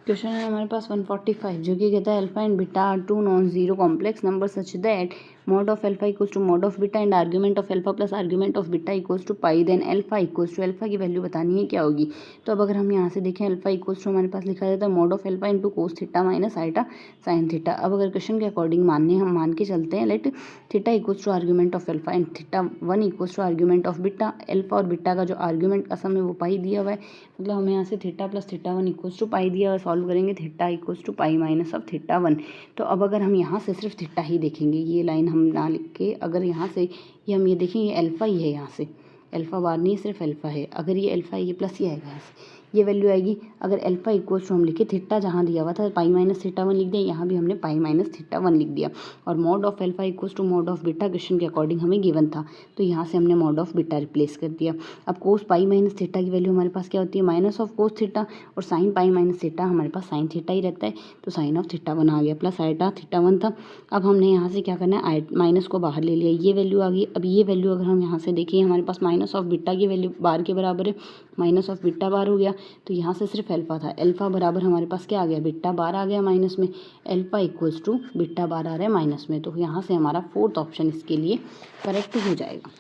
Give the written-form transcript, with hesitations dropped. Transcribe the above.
Question है हमारे पास 145 जो कि कहता है alpha and beta are two non zero complex number such that mod of alpha equals to mod of beta and argument of alpha plus argument of beta equals to pi, then alpha equals to alpha की value बतानी है क्या होगी। तो अब अगर हम यहाँ से देखें अल्फा इक्वल्स टू हमारे पास लिखा जाता है mod of alpha into cos theta minus iota sine theta. अब अगर क्वेश्चन के अकॉर्डिंग हम मान के चलते हैं let theta equals to argument of alpha and theta 1 equals to argument of beta. Alpha और बीटा का जो आर्ग्यूमेंट का सम है वो पाई दिया हुआ है, मतलब हमें यहाँ से theta plus theta 1 equals to pi दिया हुआ है। सॉल्व करेंगे theta equals to pi minus of theta 1। तो अब अगर हम यहाँ से सिर्फ थीटा ही देखेंगे, ये लाइन हम ना लिख के अगर यहाँ से ये हम ये देखें ये अल्फा ही है, यहाँ से अल्फा बार नहीं सिर्फ अल्फा है। अगर ये अल्फा है ये प्लस ये आएगा, यहाँ से ये वैल्यू आएगी। अगर अल्फा इक्वल्स टू हम लिखे थीटा जहाँ दिया हुआ था पाई माइनस थीटा 1 लिख दिया, यहाँ भी हमने पाई माइनस थीटा 1 लिख दिया। और mod of alpha equals to mod of beta question के अकॉर्डिंग हमें गिवन था, तो यहाँ से हमने मॉड ऑफ बीटा रिप्लेस कर दिया। अब कोस पाई माइनस थीटा की वैल्यू हमारे पास क्या होती है माइनस ऑफ कोस थीटा, और साइन पाई माइनस थीटा हमारे पास साइन थीटा ही रहता है, तो साइन ऑफ थीटा 1 आ गया प्लस आइटा थीटा 1 था। अब हमने यहाँ से क्या करना है माइनस को बाहर ले लिया, ये वैल्यू आ गई। अब ये वैल्यू अगर हम यहाँ से देखें हमारे पास माइनस ऑफ बीटा की वैल्यू बार के बराबर है, माइनस ऑफ बीटा बार हो गया। तो यहाँ से सिर्फ अल्फा था, अल्फा बराबर हमारे पास क्या आ गया बीटा बार आ गया माइनस में, अल्फा इक्वल्स टू बीटा बार आ रहा है माइनस में। तो यहाँ से हमारा फोर्थ ऑप्शन इसके लिए करेक्ट हो जाएगा।